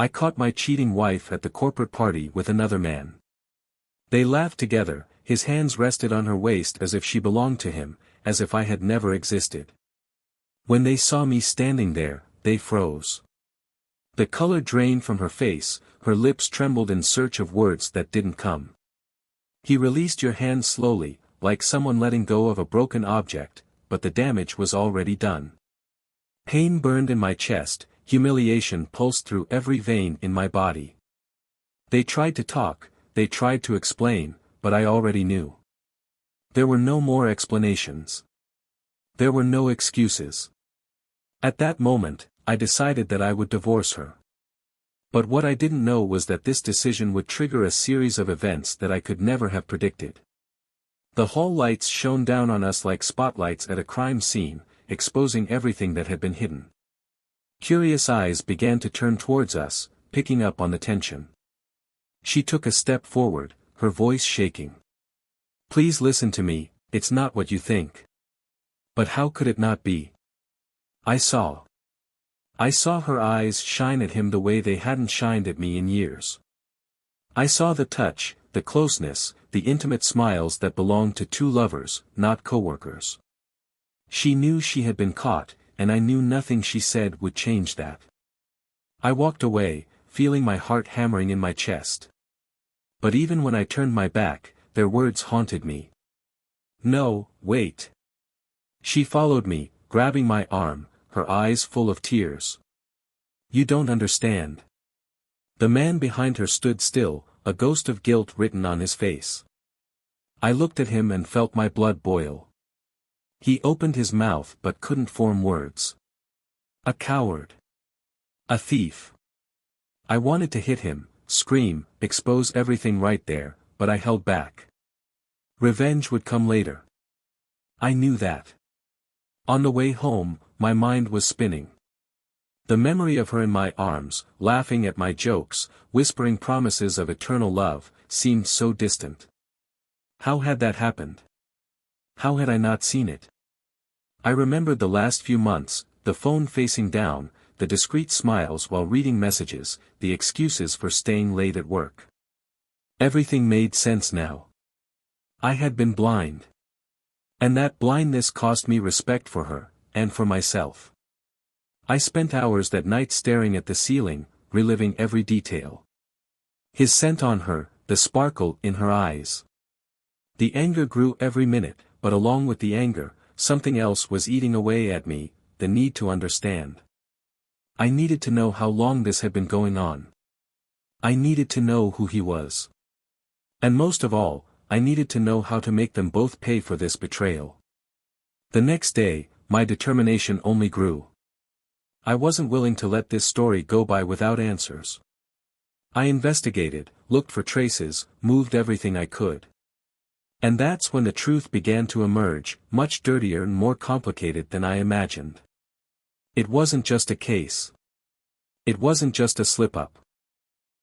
I caught my cheating wife at the corporate party with another man. They laughed together, his hands rested on her waist as if she belonged to him, as if I had never existed. When they saw me standing there, they froze. The color drained from her face, her lips trembled in search of words that didn't come. He released your hand slowly, like someone letting go of a broken object, but the damage was already done. Pain burned in my chest, humiliation pulsed through every vein in my body. They tried to talk, they tried to explain, but I already knew. There were no more explanations. There were no excuses. At that moment, I decided that I would divorce her. But what I didn't know was that this decision would trigger a series of events that I could never have predicted. The hall lights shone down on us like spotlights at a crime scene, exposing everything that had been hidden. Curious eyes began to turn towards us, picking up on the tension. She took a step forward, her voice shaking. "Please listen to me, it's not what you think." But how could it not be? I saw her eyes shine at him the way they hadn't shined at me in years. I saw the touch, the closeness, the intimate smiles that belonged to two lovers, not coworkers. She knew she had been caught, and I knew nothing she said would change that. I walked away, feeling my heart hammering in my chest. But even when I turned my back, their words haunted me. "No, wait." She followed me, grabbing my arm, her eyes full of tears. "You don't understand." The man behind her stood still, a ghost of guilt written on his face. I looked at him and felt my blood boil. He opened his mouth but couldn't form words. A coward. A thief. I wanted to hit him, scream, expose everything right there, but I held back. Revenge would come later. I knew that. On the way home, my mind was spinning. The memory of her in my arms, laughing at my jokes, whispering promises of eternal love, seemed so distant. How had that happened? How had I not seen it? I remembered the last few months, the phone facing down, the discreet smiles while reading messages, the excuses for staying late at work. Everything made sense now. I had been blind. And that blindness cost me respect for her, and for myself. I spent hours that night staring at the ceiling, reliving every detail. His scent on her, the sparkle in her eyes. The anger grew every minute, but along with the anger, something else was eating away at me, the need to understand. I needed to know how long this had been going on. I needed to know who he was. And most of all, I needed to know how to make them both pay for this betrayal. The next day, my determination only grew. I wasn't willing to let this story go by without answers. I investigated, looked for traces, moved everything I could. And that's when the truth began to emerge, much dirtier and more complicated than I imagined. It wasn't just a case. It wasn't just a slip-up.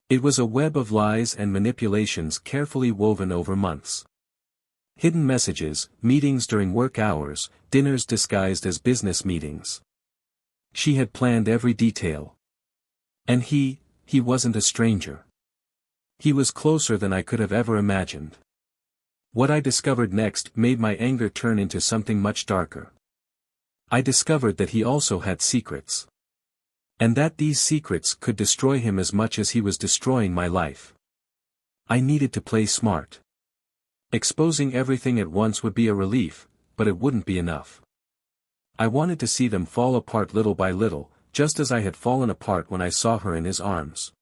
It was a web of lies and manipulations carefully woven over months. Hidden messages, meetings during work hours, dinners disguised as business meetings. She had planned every detail. And he wasn't a stranger. He was closer than I could have ever imagined. What I discovered next made my anger turn into something much darker. I discovered that he also had secrets. And that these secrets could destroy him as much as he was destroying my life. I needed to play smart. Exposing everything at once would be a relief, but it wouldn't be enough. I wanted to see them fall apart little by little, just as I had fallen apart when I saw her in his arms.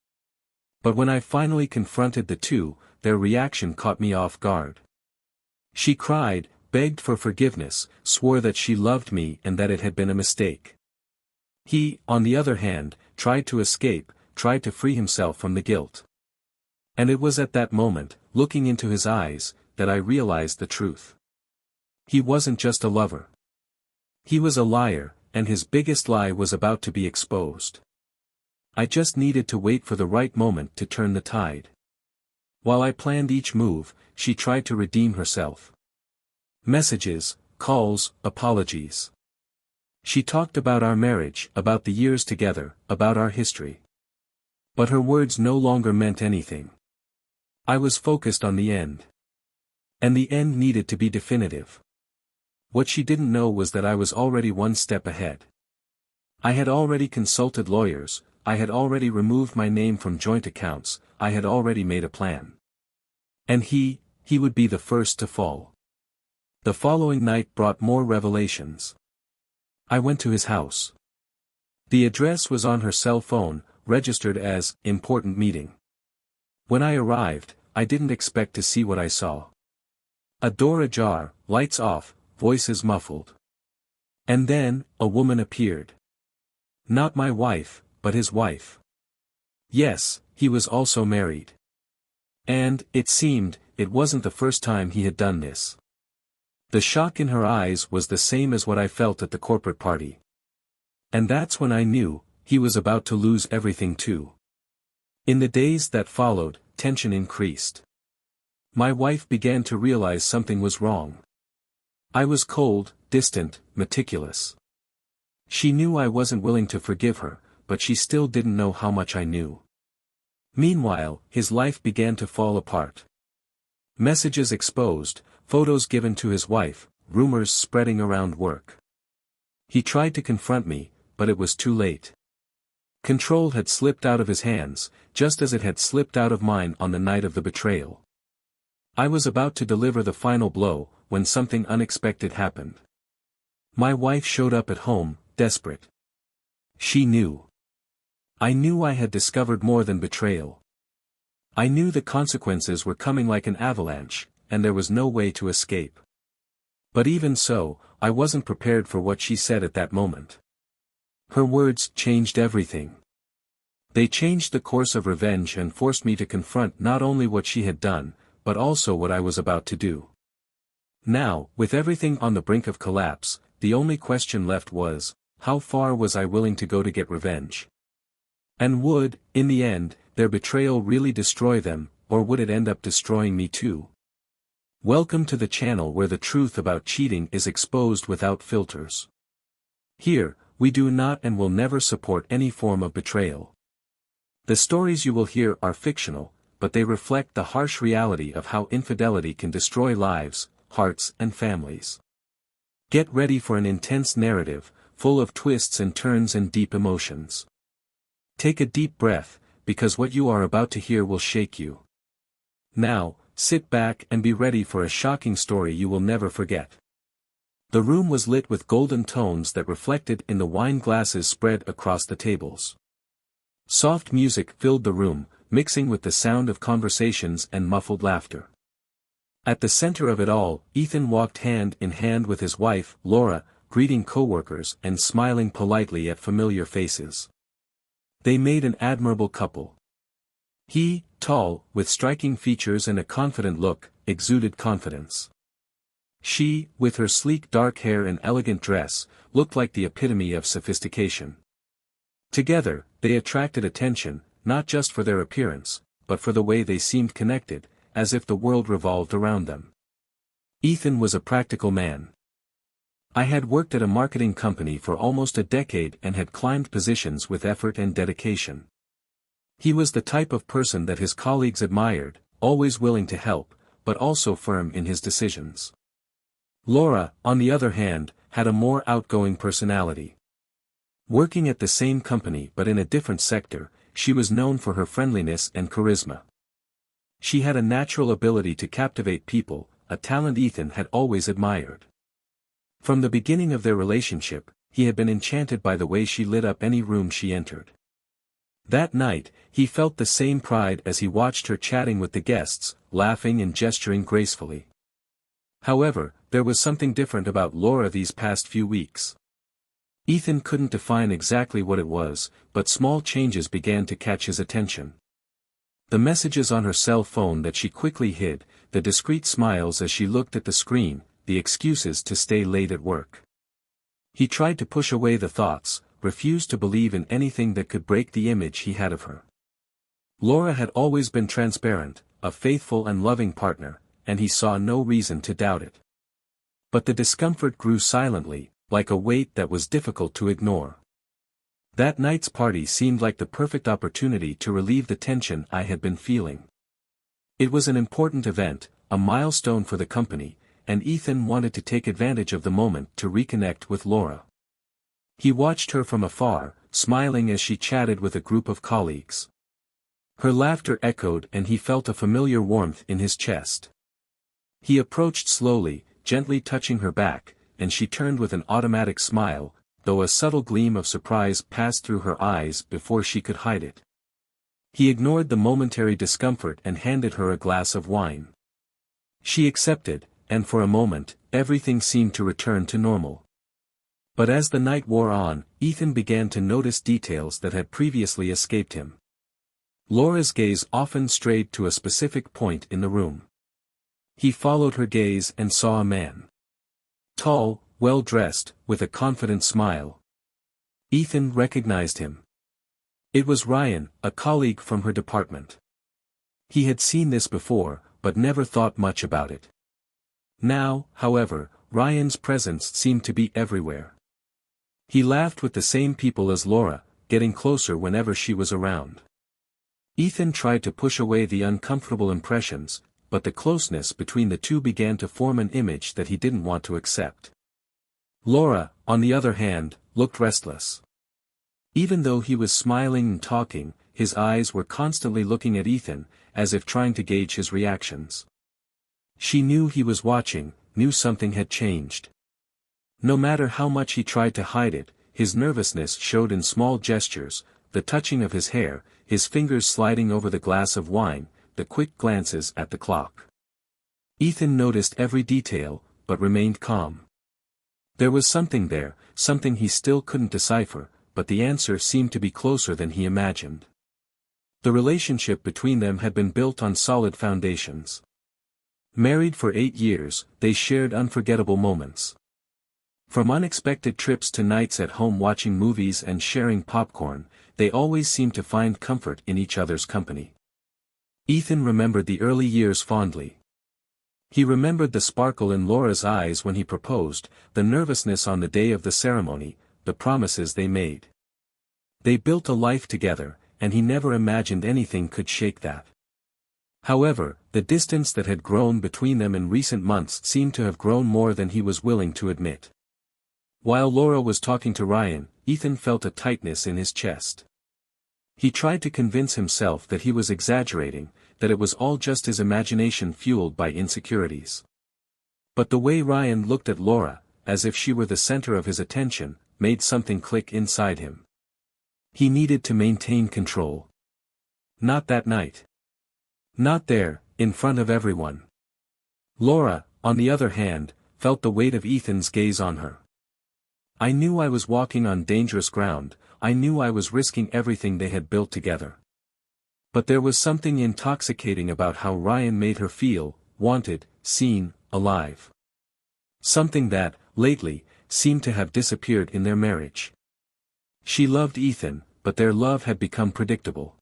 But when I finally confronted the two, their reaction caught me off guard. She cried, begged for forgiveness, swore that she loved me and that it had been a mistake. He, on the other hand, tried to escape, tried to free himself from the guilt. And it was at that moment, looking into his eyes, that I realized the truth. He wasn't just a lover. He was a liar, and his biggest lie was about to be exposed. I just needed to wait for the right moment to turn the tide. While I planned each move, she tried to redeem herself. Messages, calls, apologies. She talked about our marriage, about the years together, about our history. But her words no longer meant anything. I was focused on the end. And the end needed to be definitive. What she didn't know was that I was already one step ahead. I had already consulted lawyers, I had already removed my name from joint accounts, I had already made a plan. And he would be the first to fall. The following night brought more revelations. I went to his house. The address was on her cell phone, registered as important meeting. When I arrived, I didn't expect to see what I saw. A door ajar, lights off, voices muffled. And then, a woman appeared. Not my wife, but his wife. Yes, he was also married. And, it seemed, it wasn't the first time he had done this. The shock in her eyes was the same as what I felt at the corporate party. And that's when I knew, he was about to lose everything too. In the days that followed, tension increased. My wife began to realize something was wrong. I was cold, distant, meticulous. She knew I wasn't willing to forgive her, but she still didn't know how much I knew. Meanwhile, his life began to fall apart. Messages exposed, photos given to his wife, rumors spreading around work. He tried to confront me, but it was too late. Control had slipped out of his hands, just as it had slipped out of mine on the night of the betrayal. I was about to deliver the final blow, when something unexpected happened. My wife showed up at home, desperate. She knew. I knew I had discovered more than betrayal. I knew the consequences were coming like an avalanche, and there was no way to escape. But even so, I wasn't prepared for what she said at that moment. Her words changed everything. They changed the course of revenge and forced me to confront not only what she had done, but also what I was about to do. Now, with everything on the brink of collapse, the only question left was, how far was I willing to go to get revenge? And would, in the end, their betrayal really destroy them, or would it end up destroying me too? Welcome to the channel where the truth about cheating is exposed without filters. Here, we do not and will never support any form of betrayal. The stories you will hear are fictional, but they reflect the harsh reality of how infidelity can destroy lives, hearts and families. Get ready for an intense narrative, full of twists and turns and deep emotions. Take a deep breath, because what you are about to hear will shake you. Now, sit back and be ready for a shocking story you will never forget. The room was lit with golden tones that reflected in the wine glasses spread across the tables. Soft music filled the room, mixing with the sound of conversations and muffled laughter. At the center of it all, Ethan walked hand in hand with his wife, Laura, greeting coworkers and smiling politely at familiar faces. They made an admirable couple. He, tall, with striking features and a confident look, exuded confidence. She, with her sleek dark hair and elegant dress, looked like the epitome of sophistication. Together, they attracted attention, not just for their appearance, but for the way they seemed connected, as if the world revolved around them. Ethan was a practical man. I had worked at a marketing company for almost a decade and had climbed positions with effort and dedication. He was the type of person that his colleagues admired, always willing to help, but also firm in his decisions. Laura, on the other hand, had a more outgoing personality. Working at the same company but in a different sector, she was known for her friendliness and charisma. She had a natural ability to captivate people, a talent Ethan had always admired. From the beginning of their relationship, he had been enchanted by the way she lit up any room she entered. That night, he felt the same pride as he watched her chatting with the guests, laughing and gesturing gracefully. However, there was something different about Laura these past few weeks. Ethan couldn't define exactly what it was, but small changes began to catch his attention. The messages on her cell phone that she quickly hid, the discreet smiles as she looked at the screen, the excuses to stay late at work. He tried to push away the thoughts, refused to believe in anything that could break the image he had of her. Laura had always been transparent, a faithful and loving partner, and he saw no reason to doubt it. But the discomfort grew silently, like a weight that was difficult to ignore. That night's party seemed like the perfect opportunity to relieve the tension I had been feeling. It was an important event, a milestone for the company, and Ethan wanted to take advantage of the moment to reconnect with Laura. He watched her from afar, smiling as she chatted with a group of colleagues. Her laughter echoed and he felt a familiar warmth in his chest. He approached slowly, gently touching her back, and she turned with an automatic smile, though a subtle gleam of surprise passed through her eyes before she could hide it. He ignored the momentary discomfort and handed her a glass of wine. She accepted, and for a moment, everything seemed to return to normal. But as the night wore on, Ethan began to notice details that had previously escaped him. Laura's gaze often strayed to a specific point in the room. He followed her gaze and saw a man. Tall, well-dressed, with a confident smile. Ethan recognized him. It was Ryan, a colleague from her department. He had seen this before, but never thought much about it. Now, however, Ryan's presence seemed to be everywhere. He laughed with the same people as Laura, getting closer whenever she was around. Ethan tried to push away the uncomfortable impressions, but the closeness between the two began to form an image that he didn't want to accept. Laura, on the other hand, looked restless. Even though he was smiling and talking, his eyes were constantly looking at Ethan, as if trying to gauge his reactions. She knew he was watching, knew something had changed. No matter how much he tried to hide it, his nervousness showed in small gestures, the touching of his hair, his fingers sliding over the glass of wine, the quick glances at the clock. Ethan noticed every detail, but remained calm. There was something there, something he still couldn't decipher, but the answer seemed to be closer than he imagined. The relationship between them had been built on solid foundations. Married for 8 years, they shared unforgettable moments. From unexpected trips to nights at home watching movies and sharing popcorn, they always seemed to find comfort in each other's company. Ethan remembered the early years fondly. He remembered the sparkle in Laura's eyes when he proposed, the nervousness on the day of the ceremony, the promises they made. They built a life together, and he never imagined anything could shake that. However, the distance that had grown between them in recent months seemed to have grown more than he was willing to admit. While Laura was talking to Ryan, Ethan felt a tightness in his chest. He tried to convince himself that he was exaggerating, that it was all just his imagination fueled by insecurities. But the way Ryan looked at Laura, as if she were the center of his attention, made something click inside him. He needed to maintain control. Not that night. Not there, in front of everyone. Laura, on the other hand, felt the weight of Ethan's gaze on her. I knew I was walking on dangerous ground, I knew I was risking everything they had built together. But there was something intoxicating about how Ryan made her feel, wanted, seen, alive. Something that, lately, seemed to have disappeared in their marriage. She loved Ethan, but their love had become predictable.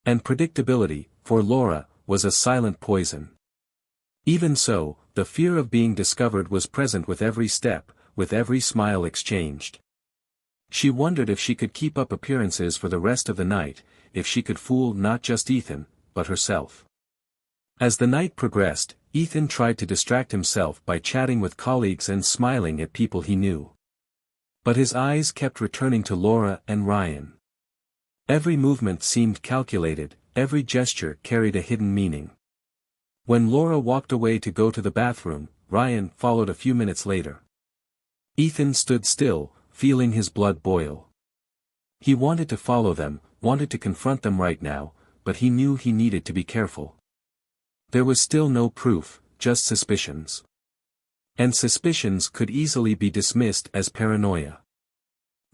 And predictability, for Laura, was a silent poison. Even so, the fear of being discovered was present with every step, with every smile exchanged. She wondered if she could keep up appearances for the rest of the night, if she could fool not just Ethan, but herself. As the night progressed, Ethan tried to distract himself by chatting with colleagues and smiling at people he knew. But his eyes kept returning to Laura and Ryan. Every movement seemed calculated, every gesture carried a hidden meaning. When Laura walked away to go to the bathroom, Ryan followed a few minutes later. Ethan stood still, feeling his blood boil. He wanted to follow them, wanted to confront them right now, but he knew he needed to be careful. There was still no proof, just suspicions. And suspicions could easily be dismissed as paranoia.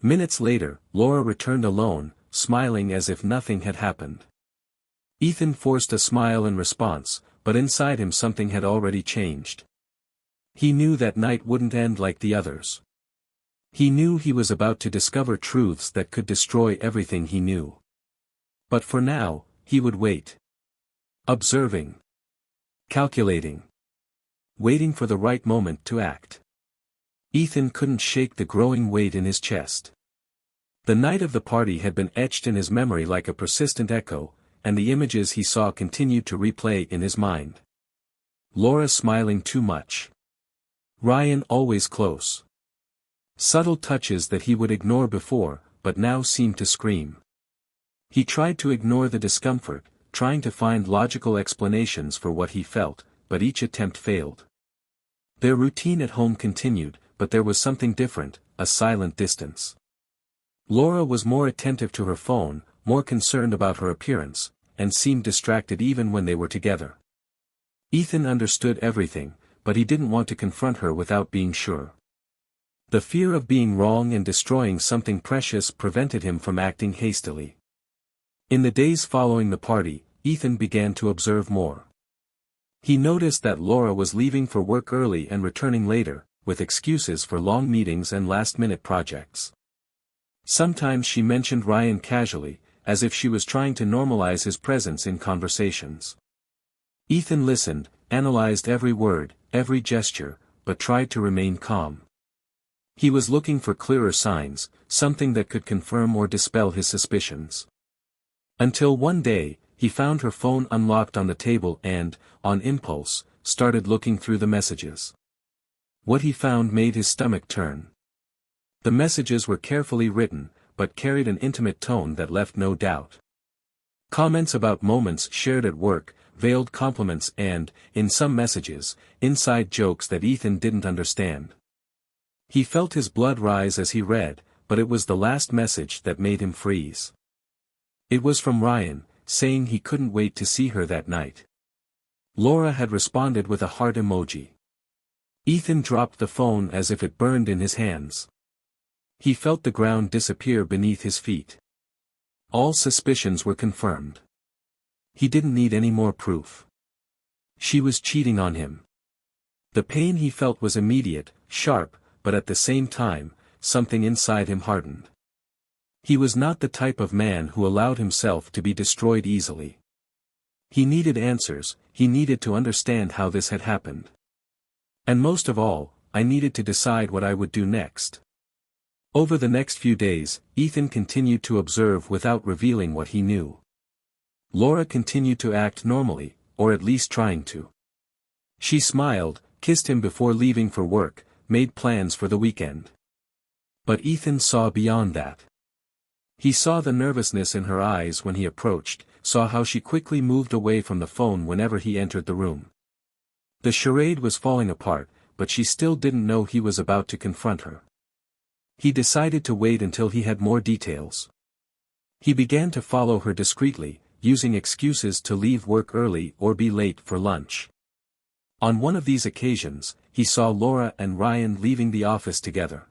Minutes later, Laura returned alone, smiling as if nothing had happened. Ethan forced a smile in response, but inside him something had already changed. He knew that night wouldn't end like the others. He knew he was about to discover truths that could destroy everything he knew. But for now, he would wait. Observing. Calculating. Waiting for the right moment to act. Ethan couldn't shake the growing weight in his chest. The night of the party had been etched in his memory like a persistent echo, and the images he saw continued to replay in his mind. Laura smiling too much. Ryan always close. Subtle touches that he would ignore before, but now seemed to scream. He tried to ignore the discomfort, trying to find logical explanations for what he felt, but each attempt failed. Their routine at home continued, but there was something different, a silent distance. Laura was more attentive to her phone, more concerned about her appearance, and seemed distracted even when they were together. Ethan understood everything, but he didn't want to confront her without being sure. The fear of being wrong and destroying something precious prevented him from acting hastily. In the days following the party, Ethan began to observe more. He noticed that Laura was leaving for work early and returning later, with excuses for long meetings and last-minute projects. Sometimes she mentioned Ryan casually, as if she was trying to normalize his presence in conversations. Ethan listened, analyzed every word, every gesture, but tried to remain calm. He was looking for clearer signs, something that could confirm or dispel his suspicions. Until one day, he found her phone unlocked on the table and, on impulse, started looking through the messages. What he found made his stomach turn. The messages were carefully written, but carried an intimate tone that left no doubt. Comments about moments shared at work, veiled compliments and, in some messages, inside jokes that Ethan didn't understand. He felt his blood rise as he read, but it was the last message that made him freeze. It was from Ryan, saying he couldn't wait to see her that night. Laura had responded with a heart emoji. Ethan dropped the phone as if it burned in his hands. He felt the ground disappear beneath his feet. All suspicions were confirmed. He didn't need any more proof. She was cheating on him. The pain he felt was immediate, sharp, but at the same time, something inside him hardened. He was not the type of man who allowed himself to be destroyed easily. He needed answers, he needed to understand how this had happened. And most of all, I needed to decide what I would do next. Over the next few days, Ethan continued to observe without revealing what he knew. Laura continued to act normally, or at least trying to. She smiled, kissed him before leaving for work, made plans for the weekend. But Ethan saw beyond that. He saw the nervousness in her eyes when he approached, saw how she quickly moved away from the phone whenever he entered the room. The charade was falling apart, but she still didn't know he was about to confront her. He decided to wait until he had more details. He began to follow her discreetly, using excuses to leave work early or be late for lunch. On one of these occasions, he saw Laura and Ryan leaving the office together.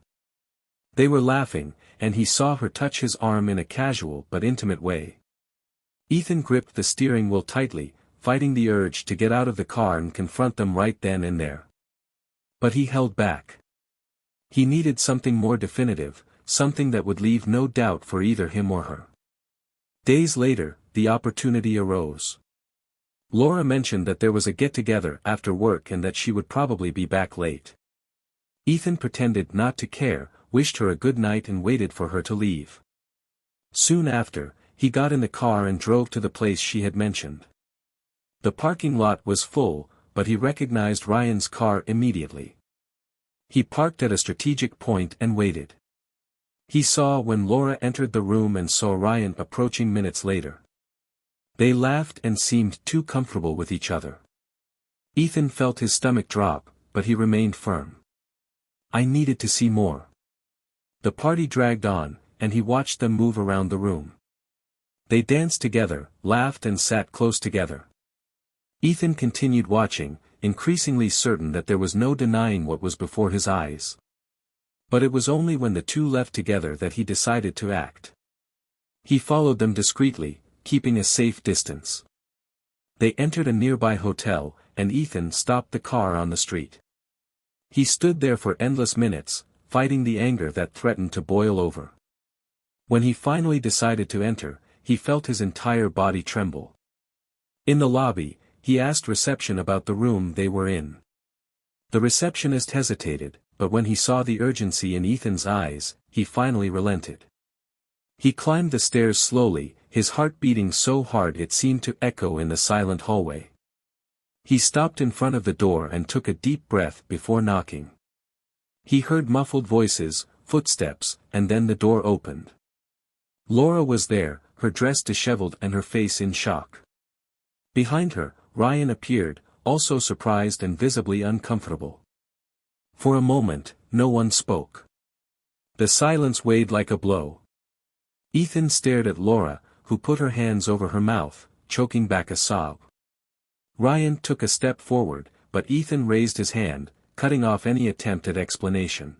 They were laughing, and he saw her touch his arm in a casual but intimate way. Ethan gripped the steering wheel tightly, fighting the urge to get out of the car and confront them right then and there. But he held back. He needed something more definitive, something that would leave no doubt for either him or her. Days later, the opportunity arose. Laura mentioned that there was a get-together after work and that she would probably be back late. Ethan pretended not to care, wished her a good night and waited for her to leave. Soon after, he got in the car and drove to the place she had mentioned. The parking lot was full, but he recognized Ryan's car immediately. He parked at a strategic point and waited. He saw when Laura entered the room and saw Ryan approaching minutes later. They laughed and seemed too comfortable with each other. Ethan felt his stomach drop, but he remained firm. I needed to see more. The party dragged on, and he watched them move around the room. They danced together, laughed and sat close together. Ethan continued watching, increasingly certain that there was no denying what was before his eyes. But it was only when the two left together that he decided to act. He followed them discreetly, keeping a safe distance. They entered a nearby hotel, and Ethan stopped the car on the street. He stood there for endless minutes, fighting the anger that threatened to boil over. When he finally decided to enter, he felt his entire body tremble. In the lobby, he asked reception about the room they were in. The receptionist hesitated, but when he saw the urgency in Ethan's eyes, he finally relented. He climbed the stairs slowly, his heart beating so hard it seemed to echo in the silent hallway. He stopped in front of the door and took a deep breath before knocking. He heard muffled voices, footsteps, and then the door opened. Laura was there, her dress disheveled and her face in shock. Behind her, Ryan appeared, also surprised and visibly uncomfortable. For a moment, no one spoke. The silence weighed like a blow. Ethan stared at Laura, who put her hands over her mouth, choking back a sob. Ryan took a step forward, but Ethan raised his hand, cutting off any attempt at explanation.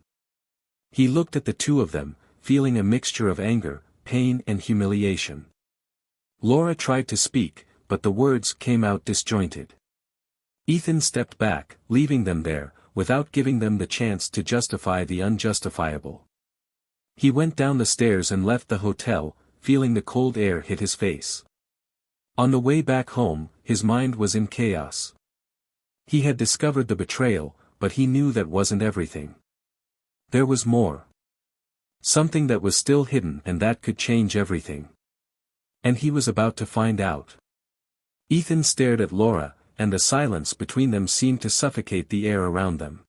He looked at the two of them, feeling a mixture of anger, pain and humiliation. Laura tried to speak, but the words came out disjointed. Ethan stepped back, leaving them there, without giving them the chance to justify the unjustifiable. He went down the stairs and left the hotel, feeling the cold air hit his face. On the way back home, his mind was in chaos. He had discovered the betrayal, but he knew that wasn't everything. There was more. Something that was still hidden and that could change everything. And he was about to find out. Ethan stared at Laura, and the silence between them seemed to suffocate the air around them.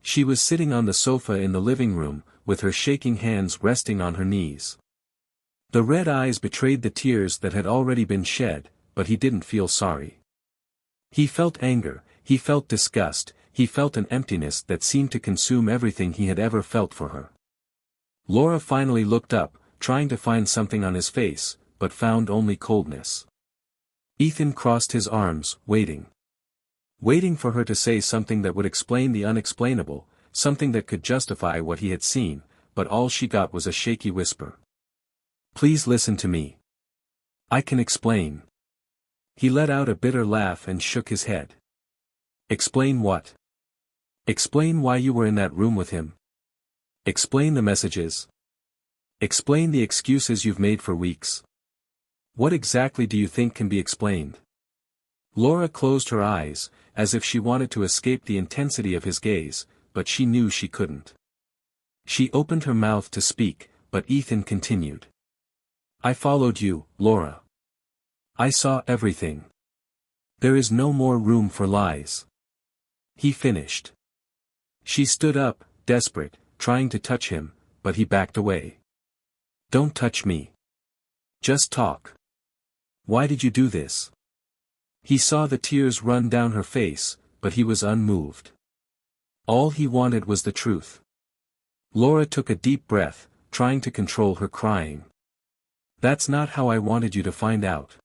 She was sitting on the sofa in the living room, with her shaking hands resting on her knees. The red eyes betrayed the tears that had already been shed, but he didn't feel sorry. He felt anger, he felt disgust, he felt an emptiness that seemed to consume everything he had ever felt for her. Laura finally looked up, trying to find something on his face, but found only coldness. Ethan crossed his arms, waiting. Waiting for her to say something that would explain the unexplainable, something that could justify what he had seen, but all she got was a shaky whisper. "Please listen to me. I can explain." He let out a bitter laugh and shook his head. "Explain what? Explain why you were in that room with him. Explain the messages. Explain the excuses you've made for weeks. What exactly do you think can be explained?" Laura closed her eyes, as if she wanted to escape the intensity of his gaze, but she knew she couldn't. She opened her mouth to speak, but Ethan continued. "I followed you, Laura. I saw everything. There is no more room for lies." He finished. She stood up, desperate, trying to touch him, but he backed away. "Don't touch me. Just talk. Why did you do this?" He saw the tears run down her face, but he was unmoved. All he wanted was the truth. Laura took a deep breath, trying to control her crying. "That's not how I wanted you to find out.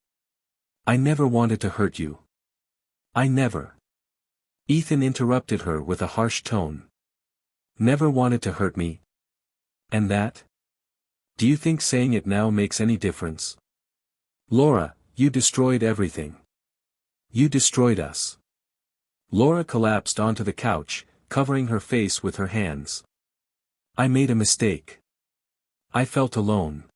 I never wanted to hurt you. I never." Ethan interrupted her with a harsh tone. "Never wanted to hurt me? And that? Do you think saying it now makes any difference? Laura, you destroyed everything. You destroyed us." Laura collapsed onto the couch, covering her face with her hands. "I made a mistake. I felt alone.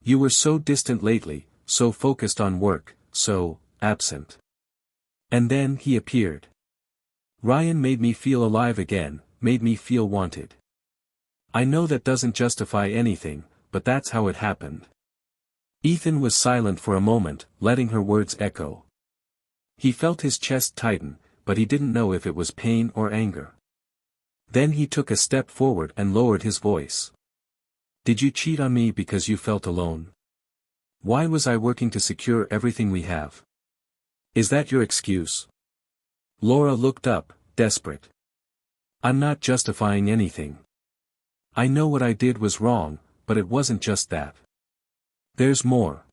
You were so distant lately, so focused on work, so absent. And then he appeared. Ryan made me feel alive again, made me feel wanted. I know that doesn't justify anything, but that's how it happened." Ethan was silent for a moment, letting her words echo. He felt his chest tighten, but he didn't know if it was pain or anger. Then he took a step forward and lowered his voice. "Did you cheat on me because you felt alone? Why was I working to secure everything we have? Is that your excuse?" Laura looked up, desperate. "I'm not justifying anything. I know what I did was wrong, but it wasn't just that. There's more."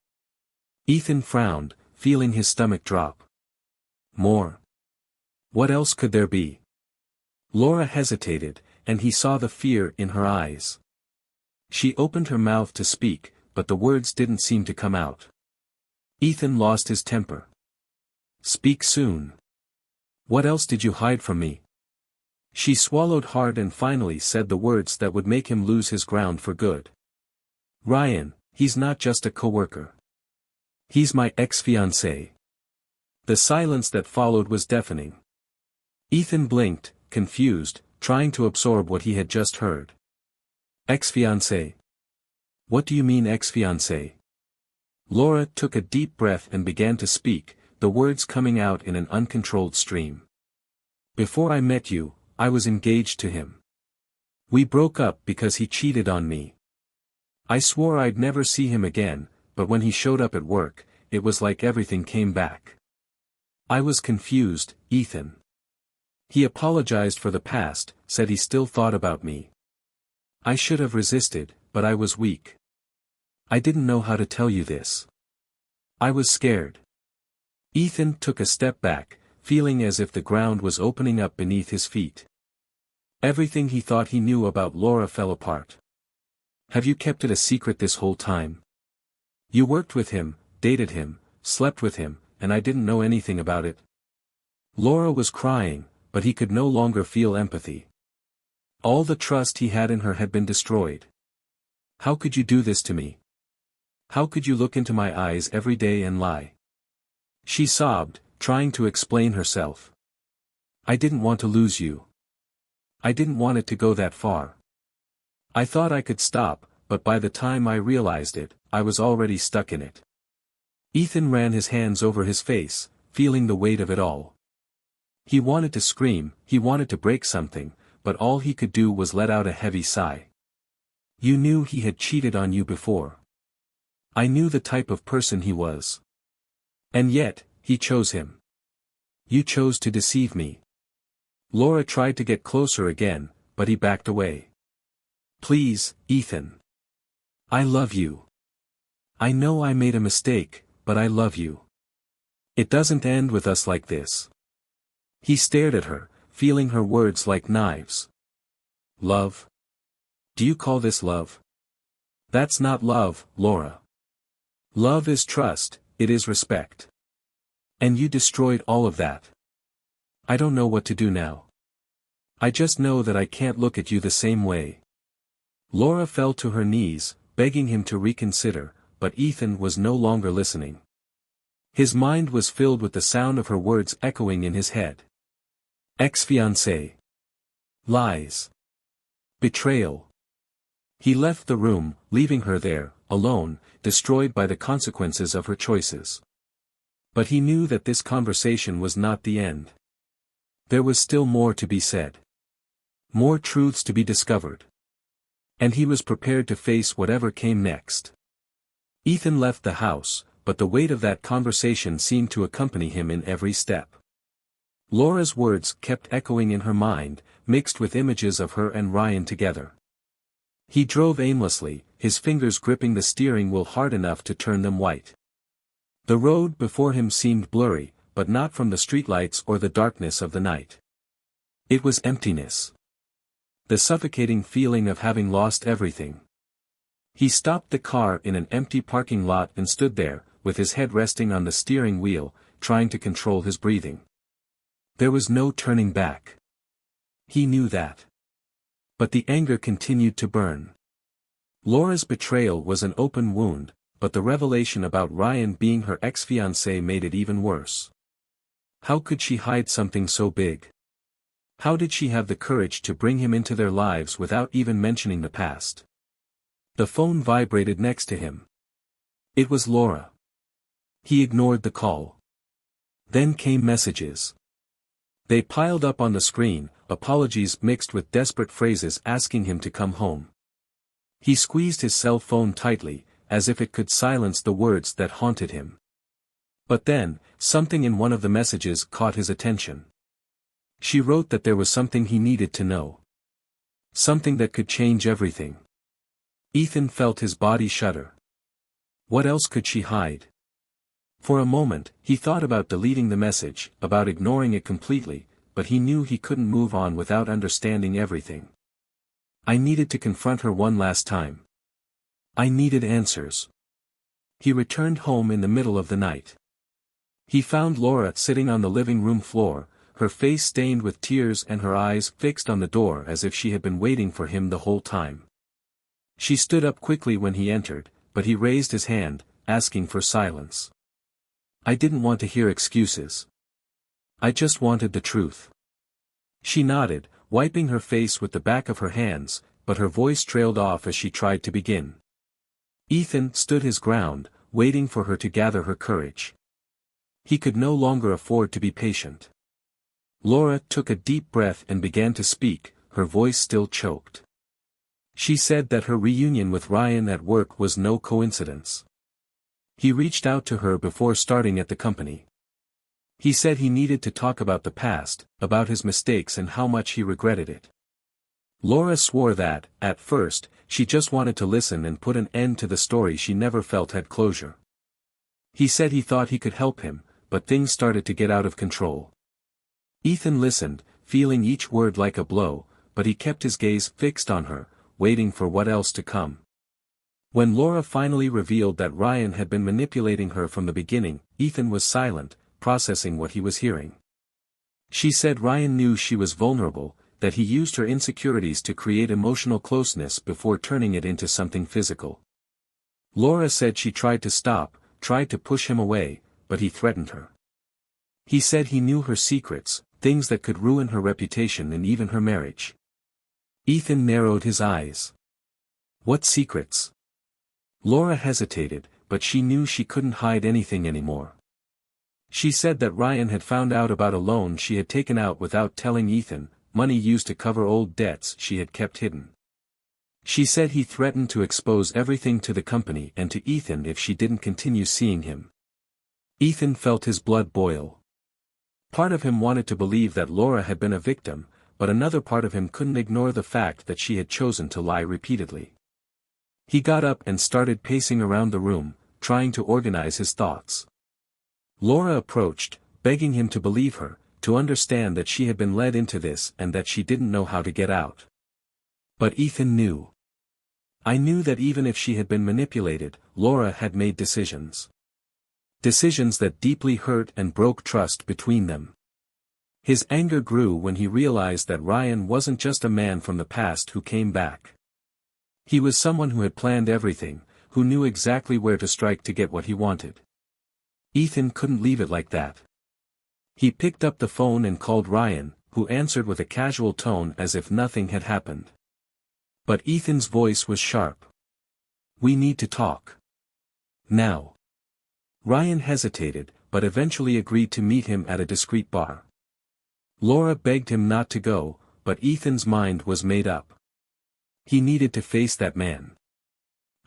Ethan frowned, feeling his stomach drop. "More? What else could there be?" Laura hesitated, and he saw the fear in her eyes. She opened her mouth to speak, but the words didn't seem to come out. Ethan lost his temper. "Speak soon. What else did you hide from me?" She swallowed hard and finally said the words that would make him lose his ground for good. "Ryan, he's not just a coworker. He's my ex-fiancé." The silence that followed was deafening. Ethan blinked, confused, trying to absorb what he had just heard. Ex-fiancé. What do you mean ex-fiancé? Laura took a deep breath and began to speak, the words coming out in an uncontrolled stream. Before I met you, I was engaged to him. We broke up because he cheated on me. I swore I'd never see him again, but when he showed up at work, it was like everything came back. I was confused, Ethan. He apologized for the past, said he still thought about me. I should have resisted, but I was weak. I didn't know how to tell you this. I was scared. Ethan took a step back, feeling as if the ground was opening up beneath his feet. Everything he thought he knew about Laura fell apart. Have you kept it a secret this whole time? You worked with him, dated him, slept with him, and I didn't know anything about it? Laura was crying, but he could no longer feel empathy. All the trust he had in her had been destroyed. How could you do this to me? How could you look into my eyes every day and lie? She sobbed, trying to explain herself. I didn't want to lose you. I didn't want it to go that far. I thought I could stop, but by the time I realized it, I was already stuck in it. Ethan ran his hands over his face, feeling the weight of it all. He wanted to scream, he wanted to break something, but all he could do was let out a heavy sigh. You knew he had cheated on you before. I knew the type of person he was. And yet, he chose him. You chose to deceive me. Laura tried to get closer again, but he backed away. Please, Ethan. I love you. I know I made a mistake, but I love you. It doesn't end with us like this. He stared at her, feeling her words like knives. Love? Do you call this love? That's not love, Laura. Love is trust, it is respect. And you destroyed all of that. I don't know what to do now. I just know that I can't look at you the same way. Laura fell to her knees, begging him to reconsider, but Ethan was no longer listening. His mind was filled with the sound of her words echoing in his head. Ex-fiancé. Lies. Betrayal. He left the room, leaving her there, alone, destroyed by the consequences of her choices. But he knew that this conversation was not the end. There was still more to be said. More truths to be discovered. And he was prepared to face whatever came next. Ethan left the house, but the weight of that conversation seemed to accompany him in every step. Laura's words kept echoing in her mind, mixed with images of her and Ryan together. He drove aimlessly, his fingers gripping the steering wheel hard enough to turn them white. The road before him seemed blurry, but not from the streetlights or the darkness of the night. It was emptiness. The suffocating feeling of having lost everything. He stopped the car in an empty parking lot and stood there, with his head resting on the steering wheel, trying to control his breathing. There was no turning back. He knew that. But the anger continued to burn. Laura's betrayal was an open wound, but the revelation about Ryan being her ex-fiancé made it even worse. How could she hide something so big? How did she have the courage to bring him into their lives without even mentioning the past? The phone vibrated next to him. It was Laura. He ignored the call. Then came messages. They piled up on the screen, apologies mixed with desperate phrases asking him to come home. He squeezed his cell phone tightly, as if it could silence the words that haunted him. But then, something in one of the messages caught his attention. She wrote that there was something he needed to know. Something that could change everything. Ethan felt his body shudder. What else could she hide? For a moment, he thought about deleting the message, about ignoring it completely, but he knew he couldn't move on without understanding everything. I needed to confront her one last time. I needed answers. He returned home in the middle of the night. He found Laura sitting on the living room floor, her face stained with tears and her eyes fixed on the door as if she had been waiting for him the whole time. She stood up quickly when he entered, but he raised his hand, asking for silence. I didn't want to hear excuses. I just wanted the truth. She nodded, wiping her face with the back of her hands, but her voice trailed off as she tried to begin. Ethan stood his ground, waiting for her to gather her courage. He could no longer afford to be patient. Laura took a deep breath and began to speak, her voice still choked. She said that her reunion with Ryan at work was no coincidence. He reached out to her before starting at the company. He said he needed to talk about the past, about his mistakes and how much he regretted it. Laura swore that, at first, she just wanted to listen and put an end to the story she never felt had closure. He said he thought he could help him, but things started to get out of control. Ethan listened, feeling each word like a blow, but he kept his gaze fixed on her, waiting for what else to come. When Laura finally revealed that Ryan had been manipulating her from the beginning, Ethan was silent, processing what he was hearing. She said Ryan knew she was vulnerable, that he used her insecurities to create emotional closeness before turning it into something physical. Laura said she tried to stop, tried to push him away, but he threatened her. He said he knew her secrets, things that could ruin her reputation and even her marriage. Ethan narrowed his eyes. What secrets? Laura hesitated, but she knew she couldn't hide anything anymore. She said that Ryan had found out about a loan she had taken out without telling Ethan, money used to cover old debts she had kept hidden. She said he threatened to expose everything to the company and to Ethan if she didn't continue seeing him. Ethan felt his blood boil. Part of him wanted to believe that Laura had been a victim, but another part of him couldn't ignore the fact that she had chosen to lie repeatedly. He got up and started pacing around the room, trying to organize his thoughts. Laura approached, begging him to believe her, to understand that she had been led into this and that she didn't know how to get out. But Ethan knew. I knew that even if she had been manipulated, Laura had made decisions. Decisions that deeply hurt and broke trust between them. His anger grew when he realized that Ryan wasn't just a man from the past who came back. He was someone who had planned everything, who knew exactly where to strike to get what he wanted. Ethan couldn't leave it like that. He picked up the phone and called Ryan, who answered with a casual tone as if nothing had happened. But Ethan's voice was sharp. We need to talk. Now. Ryan hesitated, but eventually agreed to meet him at a discreet bar. Laura begged him not to go, but Ethan's mind was made up. He needed to face that man.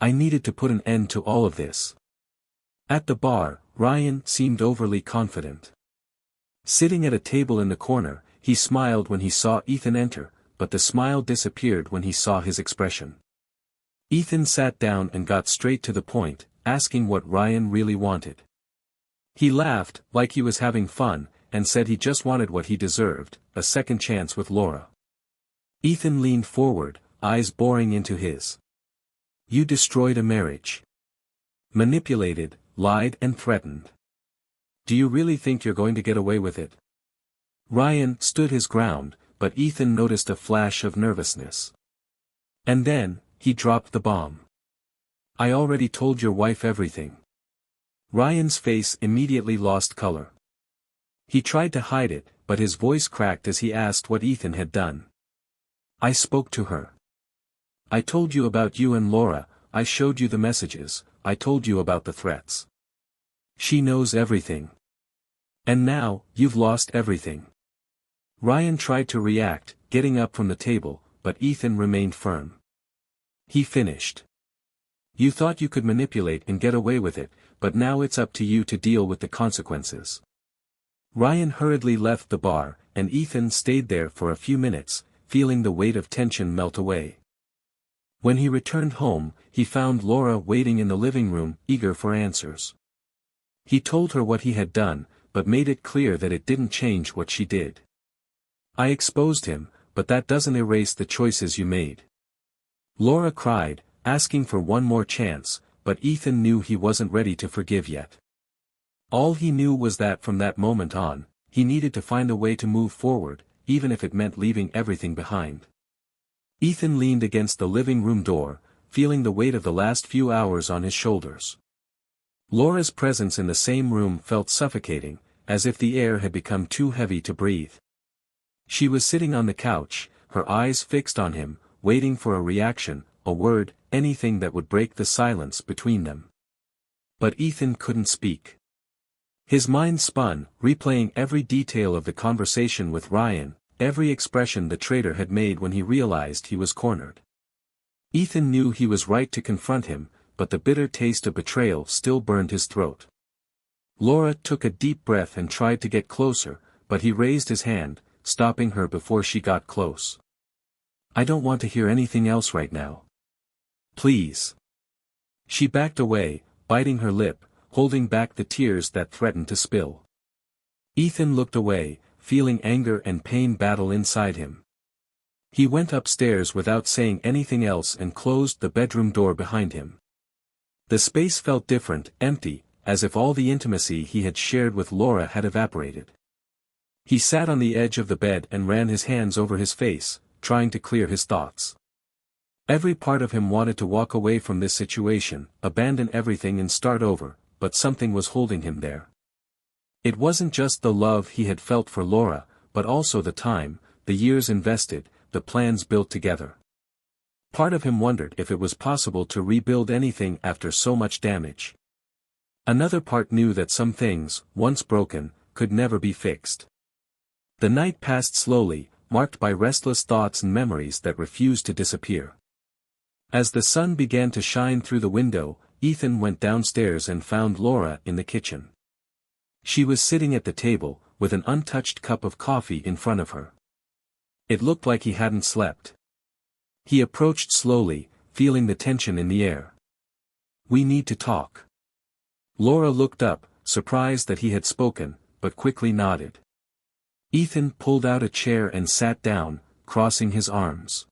I needed to put an end to all of this. At the bar, Ryan seemed overly confident. Sitting at a table in the corner, he smiled when he saw Ethan enter, but the smile disappeared when he saw his expression. Ethan sat down and got straight to the point, asking what Ryan really wanted. He laughed, like he was having fun, and said he just wanted what he deserved, a second chance with Laura. Ethan leaned forward, eyes boring into his. You destroyed a marriage. Manipulated, lied and threatened. Do you really think you're going to get away with it? Ryan stood his ground, but Ethan noticed a flash of nervousness. And then, he dropped the bomb. I already told your wife everything. Ryan's face immediately lost color. He tried to hide it, but his voice cracked as he asked what Ethan had done. I spoke to her. I told you about you and Laura, I showed you the messages, I told you about the threats. She knows everything. And now, you've lost everything. Ryan tried to react, getting up from the table, but Ethan remained firm. He finished. You thought you could manipulate and get away with it, but now it's up to you to deal with the consequences. Ryan hurriedly left the bar, and Ethan stayed there for a few minutes, feeling the weight of tension melt away. When he returned home, he found Laura waiting in the living room, eager for answers. He told her what he had done, but made it clear that it didn't change what she did. I exposed him, but that doesn't erase the choices you made. Laura cried, asking for one more chance, but Ethan knew he wasn't ready to forgive yet. All he knew was that from that moment on, he needed to find a way to move forward, even if it meant leaving everything behind. Ethan leaned against the living room door, feeling the weight of the last few hours on his shoulders. Laura's presence in the same room felt suffocating, as if the air had become too heavy to breathe. She was sitting on the couch, her eyes fixed on him, waiting for a reaction, a word, anything that would break the silence between them. But Ethan couldn't speak. His mind spun, replaying every detail of the conversation with Ryan, every expression the traitor had made when he realized he was cornered. Ethan knew he was right to confront him, but the bitter taste of betrayal still burned his throat. Laura took a deep breath and tried to get closer, but he raised his hand, stopping her before she got close. "I don't want to hear anything else right now. Please." She backed away, biting her lip, holding back the tears that threatened to spill. Ethan looked away, feeling anger and pain battle inside him. He went upstairs without saying anything else and closed the bedroom door behind him. The space felt different, empty, as if all the intimacy he had shared with Laura had evaporated. He sat on the edge of the bed and ran his hands over his face, trying to clear his thoughts. Every part of him wanted to walk away from this situation, abandon everything and start over, but something was holding him there. It wasn't just the love he had felt for Laura, but also the time, the years invested, the plans built together. Part of him wondered if it was possible to rebuild anything after so much damage. Another part knew that some things, once broken, could never be fixed. The night passed slowly, marked by restless thoughts and memories that refused to disappear. As the sun began to shine through the window, Ethan went downstairs and found Laura in the kitchen. She was sitting at the table, with an untouched cup of coffee in front of her. It looked like he hadn't slept. He approached slowly, feeling the tension in the air. "We need to talk." Laura looked up, surprised that he had spoken, but quickly nodded. Ethan pulled out a chair and sat down, crossing his arms.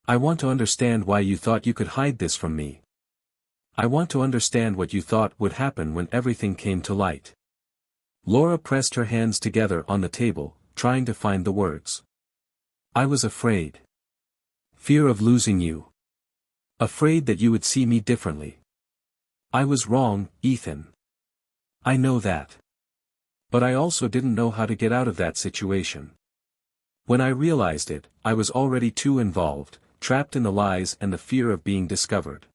"I want to understand why you thought you could hide this from me. I want to understand what you thought would happen when everything came to light." Laura pressed her hands together on the table, trying to find the words. "I was afraid. Fear of losing you. Afraid that you would see me differently. I was wrong, Ethan. I know that. But I also didn't know how to get out of that situation. When I realized it, I was already too involved, trapped in the lies and the fear of being discovered."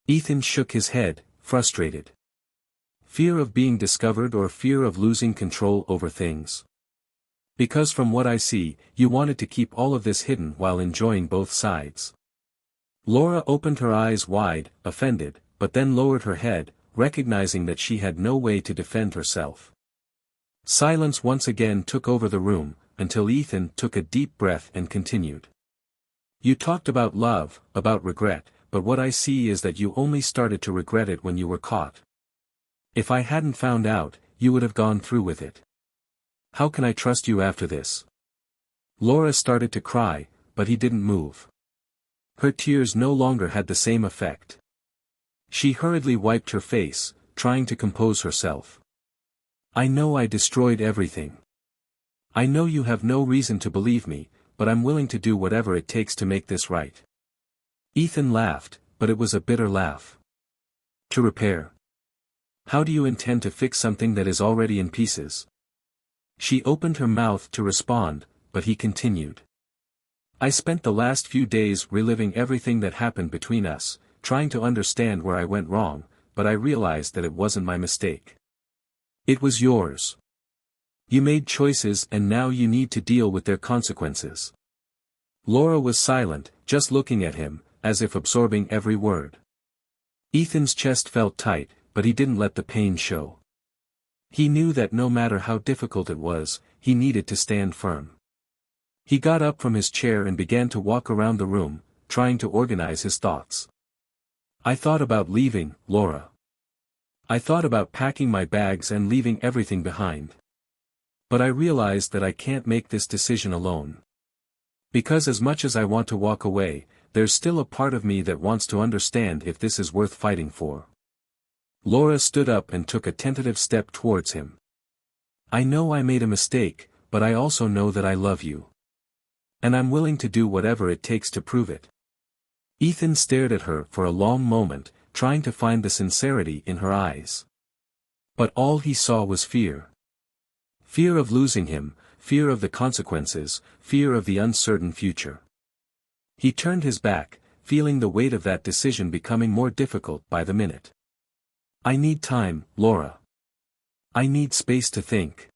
Ethan shook his head, frustrated. Fear of being discovered or fear of losing control over things? Because from what I see, you wanted to keep all of this hidden while enjoying both sides. Laura opened her eyes wide, offended, but then lowered her head, recognizing that she had no way to defend herself. Silence once again took over the room, until Ethan took a deep breath and continued. "You talked about love, about regret, but what I see is that you only started to regret it when you were caught. If I hadn't found out, you would have gone through with it. How can I trust you after this?" Laura started to cry, but he didn't move. Her tears no longer had the same effect. She hurriedly wiped her face, trying to compose herself. "I know I destroyed everything. I know you have no reason to believe me, but I'm willing to do whatever it takes to make this right." Ethan laughed, but it was a bitter laugh. "To repair? How do you intend to fix something that is already in pieces?" She opened her mouth to respond, but he continued. "I spent the last few days reliving everything that happened between us, trying to understand where I went wrong, but I realized that it wasn't my mistake. It was yours. You made choices and now you need to deal with their consequences." Laura was silent, just looking at him, as if absorbing every word. Ethan's chest felt tight, but he didn't let the pain show. He knew that no matter how difficult it was, he needed to stand firm. He got up from his chair and began to walk around the room, trying to organize his thoughts. "I thought about leaving, Laura. I thought about packing my bags and leaving everything behind. But I realized that I can't make this decision alone. Because as much as I want to walk away, there's still a part of me that wants to understand if this is worth fighting for." Laura stood up and took a tentative step towards him. "I know I made a mistake, but I also know that I love you. And I'm willing to do whatever it takes to prove it." Ethan stared at her for a long moment, trying to find the sincerity in her eyes. But all he saw was fear. Fear of losing him, fear of the consequences, fear of the uncertain future. He turned his back, feeling the weight of that decision becoming more difficult by the minute. "I need time, Laura. I need space to think."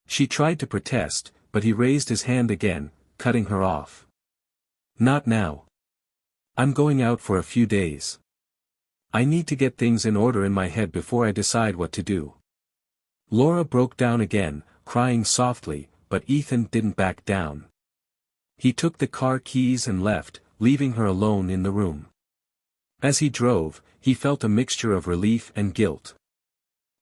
She tried to protest, but he raised his hand again, cutting her off. "Not now. I'm going out for a few days. I need to get things in order in my head before I decide what to do." Laura broke down again, crying softly, but Ethan didn't back down. He took the car keys and left, leaving her alone in the room. As he drove, he felt a mixture of relief and guilt.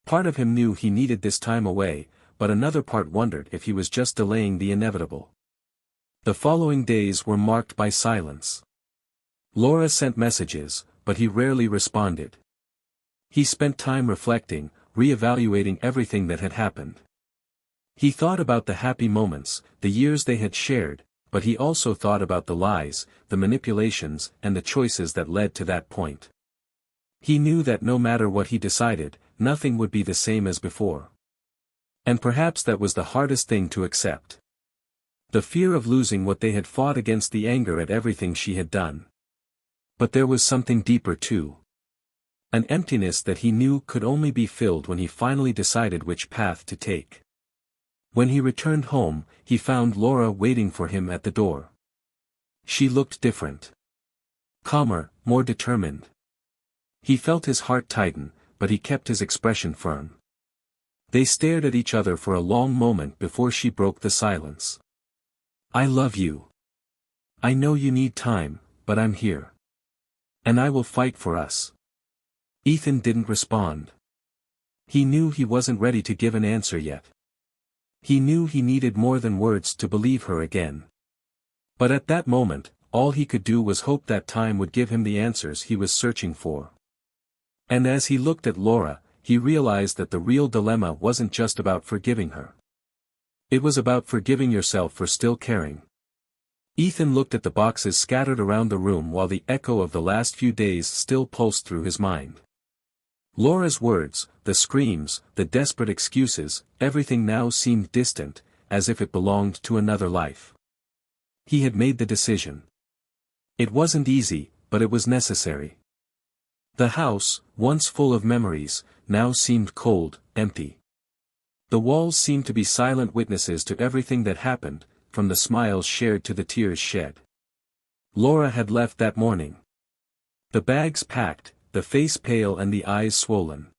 Part of him knew he needed this time away, but another part wondered if he was just delaying the inevitable. The following days were marked by silence. Laura sent messages, but he rarely responded. He spent time reflecting, re-evaluating everything that had happened. He thought about the happy moments, the years they had shared, but he also thought about the lies, the manipulations, and the choices that led to that point. He knew that no matter what he decided, nothing would be the same as before. And perhaps that was the hardest thing to accept. The fear of losing what they had fought against the anger at everything she had done. But there was something deeper too. An emptiness that he knew could only be filled when he finally decided which path to take. When he returned home, he found Laura waiting for him at the door. She looked different. Calmer, more determined. He felt his heart tighten, but he kept his expression firm. They stared at each other for a long moment before she broke the silence. "I love you. I know you need time, but I'm here. And I will fight for us." Ethan didn't respond. He knew he wasn't ready to give an answer yet. He knew he needed more than words to believe her again. But at that moment, all he could do was hope that time would give him the answers he was searching for. And as he looked at Laura, he realized that the real dilemma wasn't just about forgiving her. It was about forgiving yourself for still caring. Ethan looked at the boxes scattered around the room while the echo of the last few days still pulsed through his mind. Laura's words, the screams, the desperate excuses, everything now seemed distant, as if it belonged to another life. He had made the decision. It wasn't easy, but it was necessary. The house, once full of memories, now seemed cold, empty. The walls seemed to be silent witnesses to everything that happened, from the smiles shared to the tears shed. Laura had left that morning. The bags packed, the face pale and the eyes swollen.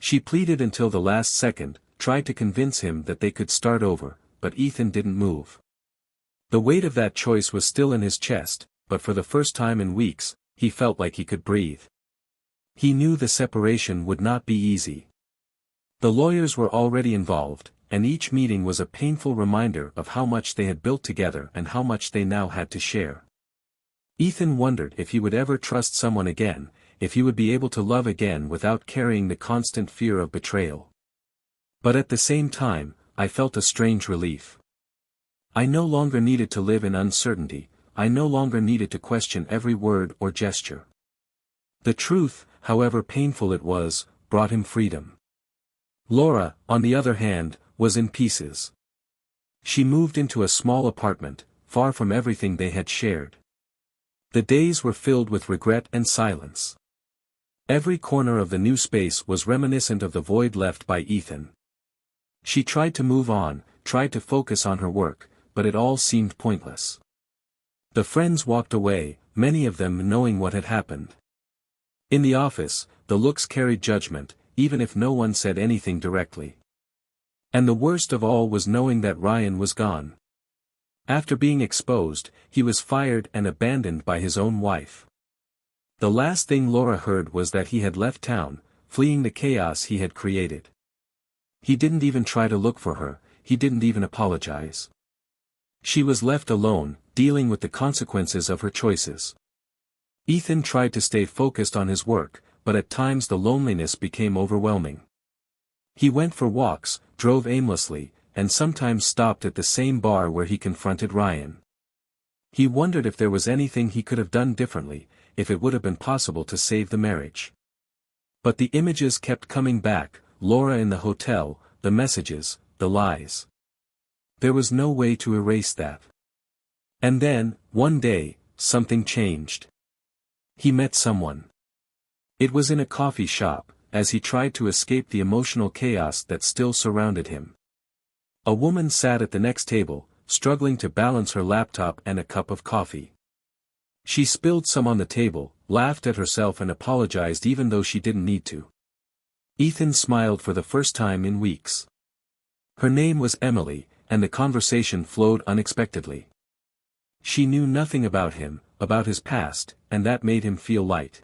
She pleaded until the last second, tried to convince him that they could start over, but Ethan didn't move. The weight of that choice was still in his chest, but for the first time in weeks, he felt like he could breathe. He knew the separation would not be easy. The lawyers were already involved, and each meeting was a painful reminder of how much they had built together and how much they now had to share. Ethan wondered if he would ever trust someone again, if he would be able to love again without carrying the constant fear of betrayal. But at the same time, I felt a strange relief. I no longer needed to live in uncertainty, I no longer needed to question every word or gesture. The truth, however painful it was, brought him freedom. Laura, on the other hand, was in pieces. She moved into a small apartment, far from everything they had shared. The days were filled with regret and silence. Every corner of the new space was reminiscent of the void left by Ethan. She tried to move on, tried to focus on her work, but it all seemed pointless. The friends walked away, many of them knowing what had happened. In the office, the looks carried judgment, even if no one said anything directly. And the worst of all was knowing that Ryan was gone. After being exposed, he was fired and abandoned by his own wife. The last thing Laura heard was that he had left town, fleeing the chaos he had created. He didn't even try to look for her, he didn't even apologize. She was left alone, dealing with the consequences of her choices. Ethan tried to stay focused on his work, but at times the loneliness became overwhelming. He went for walks, drove aimlessly, and sometimes stopped at the same bar where he confronted Ryan. He wondered if there was anything he could have done differently, if it would have been possible to save the marriage. But the images kept coming back, Laura in the hotel, the messages, the lies. There was no way to erase that. And then, one day, something changed. He met someone. It was in a coffee shop, as he tried to escape the emotional chaos that still surrounded him. A woman sat at the next table, struggling to balance her laptop and a cup of coffee. She spilled some on the table, laughed at herself and apologized even though she didn't need to. Ethan smiled for the first time in weeks. Her name was Emily, and the conversation flowed unexpectedly. She knew nothing about him, about his past, and that made him feel light.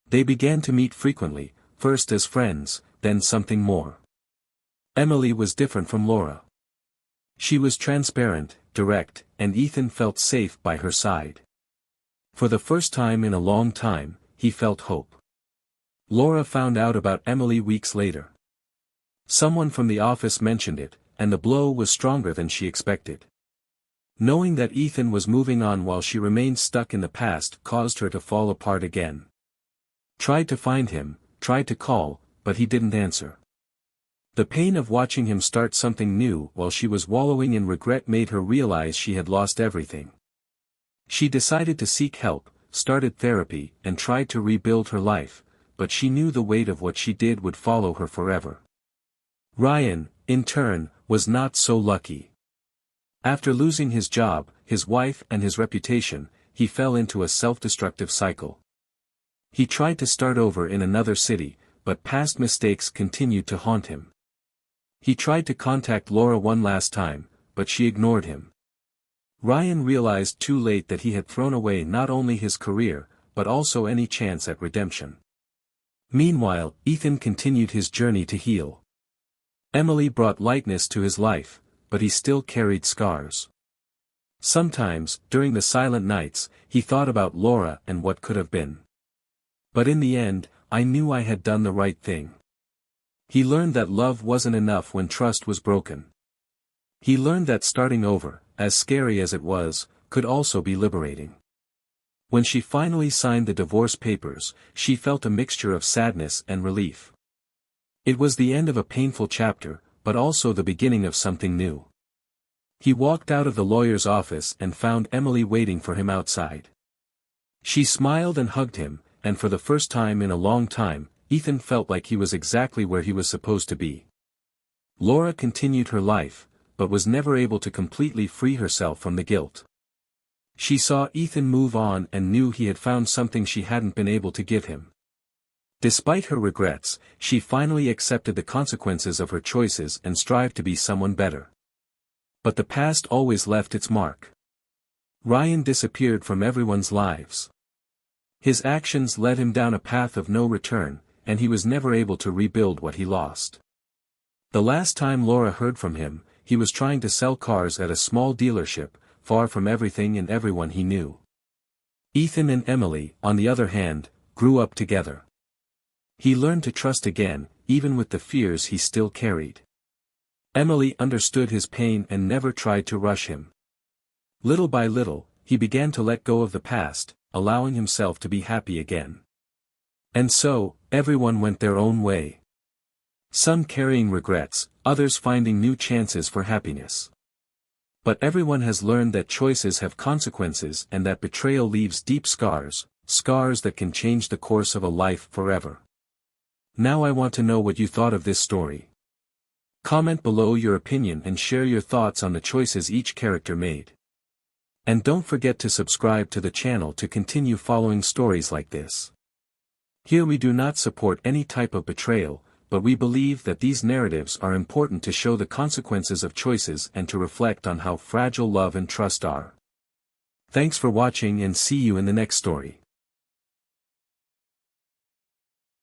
They began to meet frequently, first as friends, then something more. Emily was different from Laura. She was transparent, direct, and Ethan felt safe by her side. For the first time in a long time, he felt hope. Laura found out about Emily weeks later. Someone from the office mentioned it, and the blow was stronger than she expected. Knowing that Ethan was moving on while she remained stuck in the past caused her to fall apart again. Tried to find him, tried to call, but he didn't answer. The pain of watching him start something new while she was wallowing in regret made her realize she had lost everything. She decided to seek help, started therapy, and tried to rebuild her life, but she knew the weight of what she did would follow her forever. Ryan, in turn, was not so lucky. After losing his job, his wife and his reputation, he fell into a self-destructive cycle. He tried to start over in another city, but past mistakes continued to haunt him. He tried to contact Laura one last time, but she ignored him. Ryan realized too late that he had thrown away not only his career, but also any chance at redemption. Meanwhile, Ethan continued his journey to heal. Emily brought lightness to his life, but he still carried scars. Sometimes, during the silent nights, he thought about Laura and what could have been. But in the end, I knew I had done the right thing. He learned that love wasn't enough when trust was broken. He learned that starting over, as scary as it was, could also be liberating. When she finally signed the divorce papers, she felt a mixture of sadness and relief. It was the end of a painful chapter, but also the beginning of something new. He walked out of the lawyer's office and found Emily waiting for him outside. She smiled and hugged him, and for the first time in a long time, Ethan felt like he was exactly where he was supposed to be. Laura continued her life, but was never able to completely free herself from the guilt. She saw Ethan move on and knew he had found something she hadn't been able to give him. Despite her regrets, she finally accepted the consequences of her choices and strived to be someone better. But the past always left its mark. Ryan disappeared from everyone's lives. His actions led him down a path of no return, and he was never able to rebuild what he lost. The last time Laura heard from him, he was trying to sell cars at a small dealership, far from everything and everyone he knew. Ethan and Emily, on the other hand, grew up together. He learned to trust again, even with the fears he still carried. Emily understood his pain and never tried to rush him. Little by little, he began to let go of the past, allowing himself to be happy again. And so, everyone went their own way. Some carrying regrets, others finding new chances for happiness. But everyone has learned that choices have consequences and that betrayal leaves deep scars, scars that can change the course of a life forever. Now I want to know what you thought of this story. Comment below your opinion and share your thoughts on the choices each character made. And don't forget to subscribe to the channel to continue following stories like this. Here we do not support any type of betrayal, but we believe that these narratives are important to show the consequences of choices and to reflect on how fragile love and trust are. Thanks for watching and see you in the next story.